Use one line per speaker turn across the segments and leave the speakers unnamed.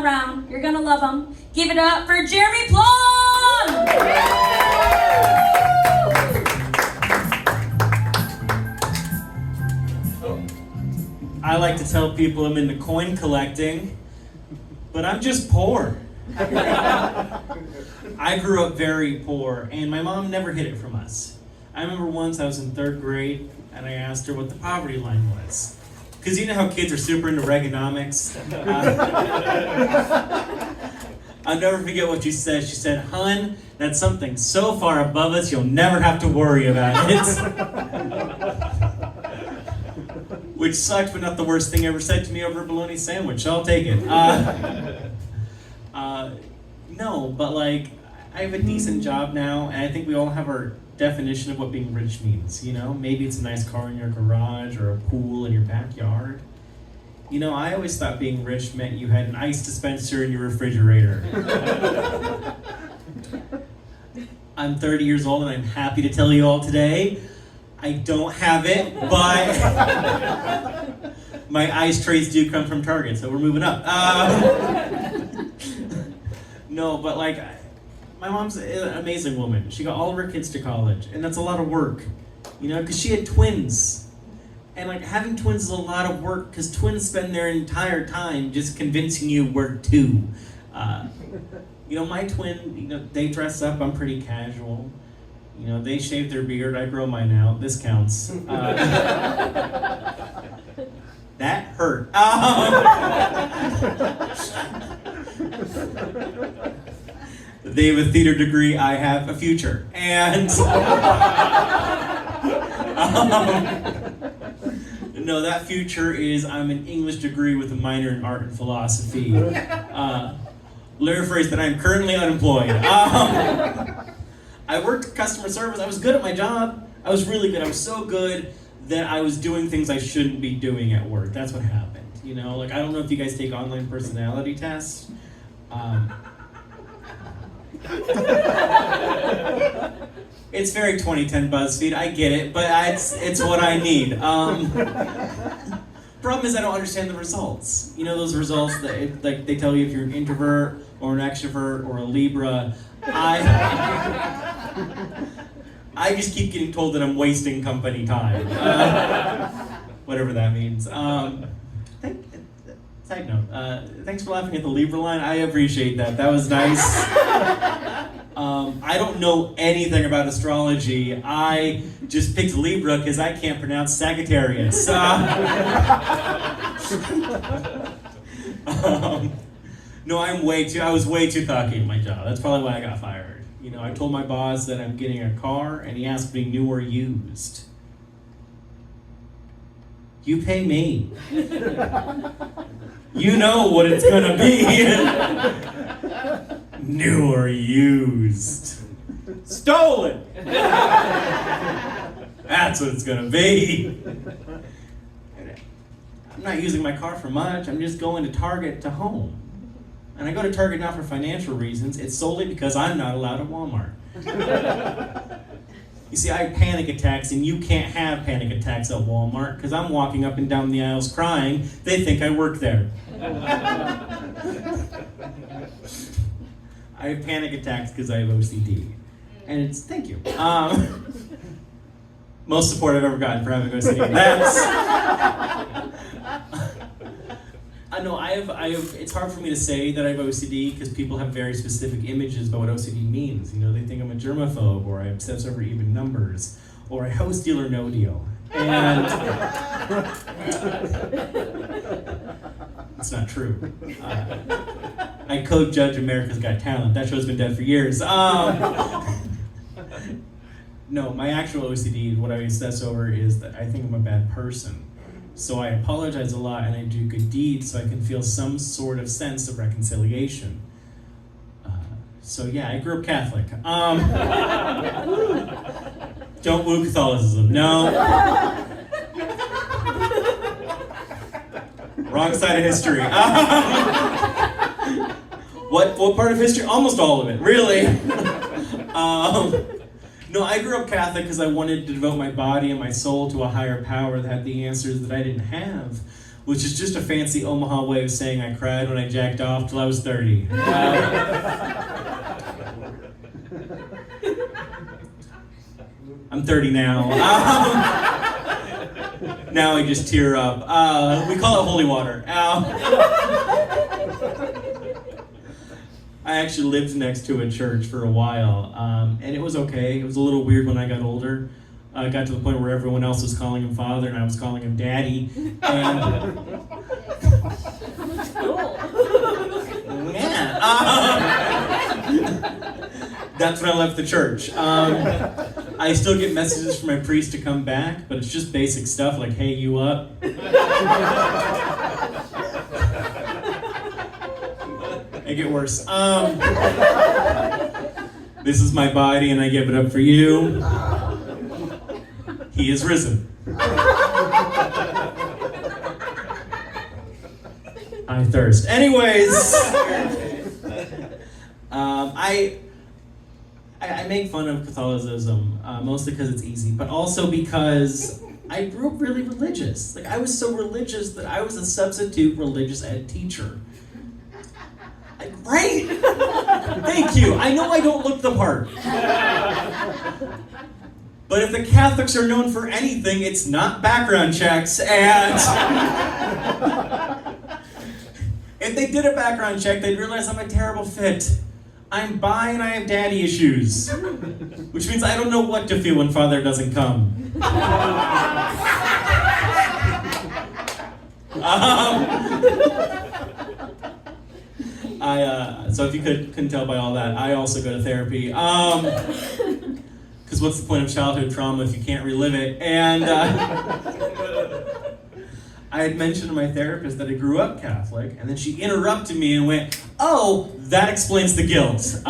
around. You're gonna love him. Give it up for Jeremy Plum!
I like to tell people I'm into coin collecting, but I'm just poor. I grew up very poor, and my mom never hid it from us. I remember once I was in 3rd grade, and I asked her what the poverty line was. Because you know how kids are super into Reaganomics? I'll never forget what she said. She said, "Hun, that's something so far above us, you'll never have to worry about it." Which sucked, but not the worst thing ever said to me over a bologna sandwich. I'll take it. No, but like, I have a decent job now, and I think we all have our definition of what being rich means, you know? Maybe it's a nice car in your garage or a pool in your backyard. You know, I always thought being rich meant you had an ice dispenser in your refrigerator. I'm 30 years old, and I'm happy to tell you all today, I don't have it, but my ice trays do come from Target, so we're moving up. No, but like, my mom's an amazing woman. She got all of her kids to college, and that's a lot of work, you know, because she had twins. And like, having twins is a lot of work, because twins spend their entire time just convincing you we're two. You know, my twin, you know, they dress up, I'm pretty casual. You know, they shave their beard, I grow mine out. This counts. That hurt. They have a theater degree, I have a future. And no, that future is I'm an English degree with a minor in art and philosophy. Let me rephrase that, I'm currently unemployed. I worked customer service. I was good at my job. I was really good. I was so good that I was doing things I shouldn't be doing at work. That's what happened. You know, like, I don't know if you guys take online personality tests. It's very 2010 BuzzFeed. I get it, but it's what I need. Problem is, I don't understand the results. You know, those results that like they tell you if you're an introvert or an extrovert or a Libra. I just keep getting told that I'm wasting company time. Whatever that means. Side note, thanks for laughing at the Libra line. I appreciate that. That was nice. I don't know anything about astrology. I just picked Libra because I can't pronounce Sagittarius. No, I was way too cocky at my job. That's probably why I got fired. You know, I told my boss that I'm getting a car, and he asked me new or used. You pay me. You know what it's gonna be. New or used. Stolen! That's what it's gonna be. I'm not using my car for much. I'm just going to Target to home. And I go to Target not for financial reasons. It's solely because I'm not allowed at Walmart. You see, I have panic attacks, and you can't have panic attacks at Walmart because I'm walking up and down the aisles crying. They think I work there. I have panic attacks because I have OCD. And it's, thank you. Most support I've ever gotten for having OCD. That's... No, I have, it's hard for me to say that I have OCD because people have very specific images about what OCD means. You know, they think I'm a germaphobe, or I obsess over even numbers, or I host Deal or No Deal. And it's not true. I co-judge America's Got Talent. That show's been dead for years. No, my actual OCD, what I obsess over is that I think I'm a bad person. So I apologize a lot, and I do good deeds so I can feel some sort of sense of reconciliation. So yeah, I grew up Catholic. Don't woo Catholicism, no. Wrong side of history. What part of history? Almost all of it, really. No, I grew up Catholic because I wanted to devote my body and my soul to a higher power that had the answers that I didn't have. which is just a fancy Omaha way of saying I cried when I jacked off till I was 30. I'm 30 now. Now I just tear up. We call it holy water. I actually lived next to a church for a while, and it was okay. It was a little weird when I got older. I got to the point where everyone else was calling him father, and I was calling him daddy. And yeah, that's when I left the church. I still get messages from my priest to come back, but it's just basic stuff like, "Hey, you up?" It get worse. This is my body, and I give it up for you. He is risen. I thirst. Anyways, I make fun of Catholicism mostly because it's easy, but also because I grew up really religious. Like, I was so religious that I was a substitute religious ed teacher. Right? Thank you. I know I don't look the part. But if the Catholics are known for anything, it's not background checks. And if they did a background check, they'd realize I'm a terrible fit. I'm bi and I have daddy issues. Which means I don't know what to feel when father doesn't come. So if you couldn't tell by all that, I also go to therapy. Because what's the point of childhood trauma if you can't relive it? And I had mentioned to my therapist that I grew up Catholic, and then she interrupted me and went, "Oh, that explains the guilt."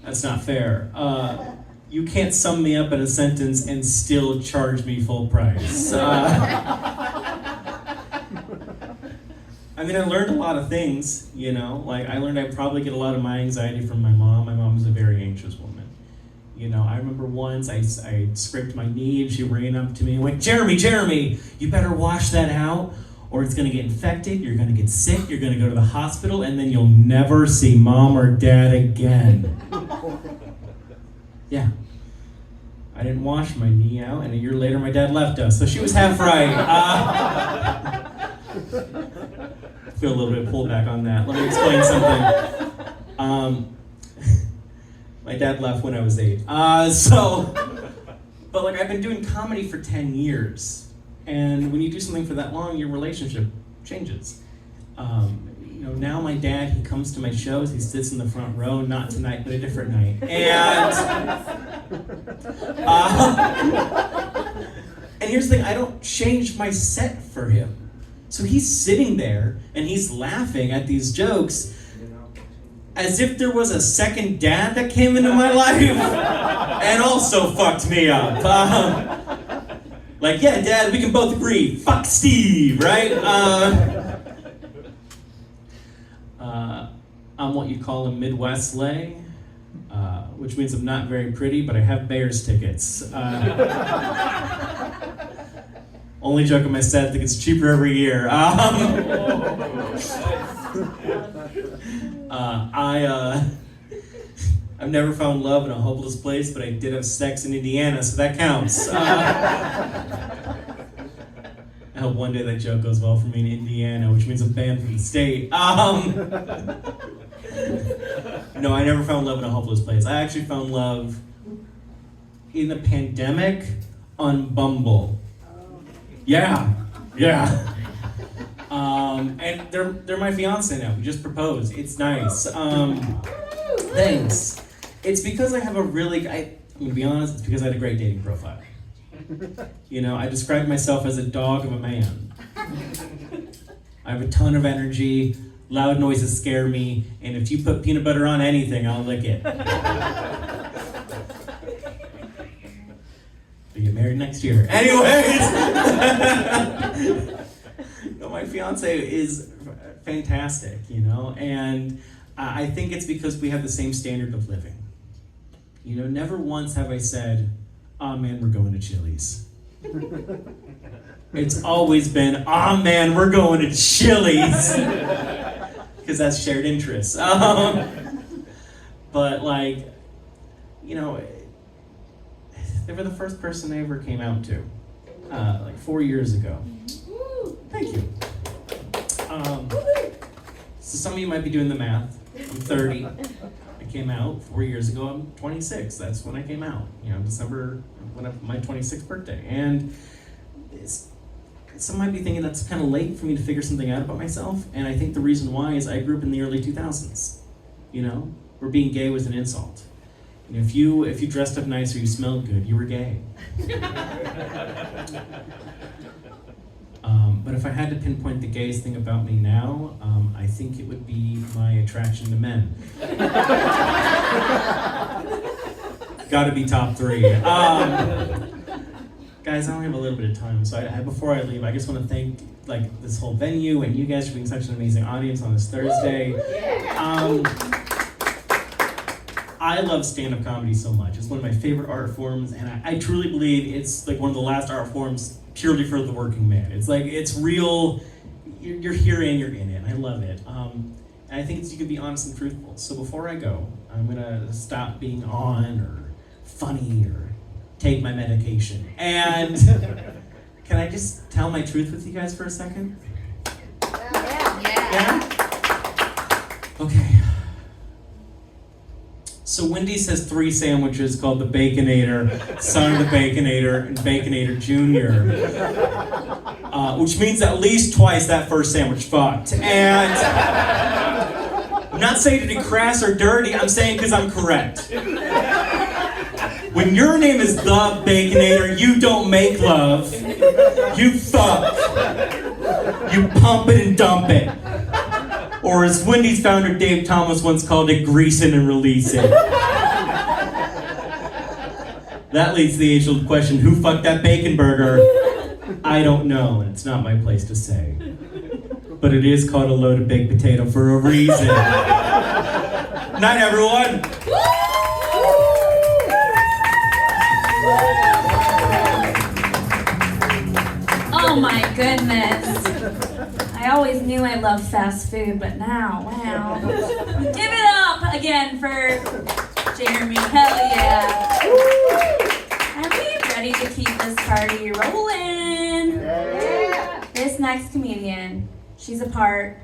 That's not fair. You can't sum me up in a sentence and still charge me full price. I mean, I learned a lot of things, you know, like I learned I probably get a lot of my anxiety from my mom. My mom was a very anxious woman. You know, I remember once I scraped my knee and she ran up to me and went, Jeremy, you better wash that out or it's gonna get infected, you're gonna get sick, you're gonna go to the hospital, and then you'll never see mom or dad again. Yeah. I didn't wash my knee out, and a year later my dad left us, so she was half right. Feel a little bit pulled back on that. Let me explain something. My dad left when I was 8. But like I've been doing comedy for 10 years. And when you do something for that long, your relationship changes. You know, now my dad, he comes to my shows, he sits in the front row, not tonight, but a different night. And here's the thing, I don't change my set for him. So he's sitting there and he's laughing at these jokes as if there was a second dad that came into my life and also fucked me up. Like, yeah, Dad, we can both agree, fuck Steve, right? I'm what you'd call a Midwest lay, which means I'm not very pretty, but I have Bears tickets. Only joke in my set, I think it's cheaper every year. I've never found love in a hopeless place, but I did have sex in Indiana, so that counts. I hope one day that joke goes well for me in Indiana, which means I'm banned from the state. No, I never found love in a hopeless place. I actually found love in the pandemic on Bumble. Yeah. And they're my fiance now. We just proposed. It's nice. Thanks. It's because I have I'm gonna be honest, it's because I had a great dating profile. You know, I describe myself as a dog of a man. I have a ton of energy, loud noises scare me, and if you put peanut butter on anything, I'll lick it. We get married next year. Anyways! No, my fiance is fantastic, you know, and I think it's because we have the same standard of living. You know, never once have I said, "Oh man, we're going to Chili's." It's always been, oh man, we're going to Chili's. Because that's shared interests. But like, you know, they were the first person I ever came out to, like 4 years ago. Thank you. So some of you might be doing the math. I'm 30. I came out 4 years ago. I'm 26. That's when I came out. You know, December, my 26th birthday. And some might be thinking that's kind of late for me to figure something out about myself. And I think the reason why is I grew up in the early 2000s. You know, where being gay was an insult. And if you dressed up nice or you smelled good, you were gay. But if I had to pinpoint the gayest thing about me now, I think it would be my attraction to men. Gotta be top 3. Guys, I only have a little bit of time, so before I leave, I just want to thank like this whole venue and you guys for being such an amazing audience on this Thursday. I love stand-up comedy so much. It's one of my favorite art forms, and I truly believe it's like one of the last art forms purely for the working man. It's like, it's real, you're here and you're in it, and I love it. And I think you can be honest and truthful. So before I go, I'm gonna stop being on or funny or take my medication. And can I just tell my truth with you guys for a second? Yeah? Okay. So Wendy's has 3 sandwiches called the Baconator, Son of the Baconator, and Baconator Jr. Which means at least twice that first sandwich fucked. And I'm not saying to be crass or dirty, I'm saying because I'm correct. When your name is the Baconator, you don't make love, you fuck. You pump it and dump it. Or as Wendy's founder Dave Thomas once called it, grease it and release it. That leads to the age-old question, who fucked that bacon burger? I don't know, and it's not my place to say. But it is called a loaded baked potato for a reason. Night, everyone!
Oh my goodness. I always knew I loved fast food, but now, wow. Give it up again for Jeremy. Hell yeah. Are we ready to keep this party rolling? Yeah. This next comedian, she's a part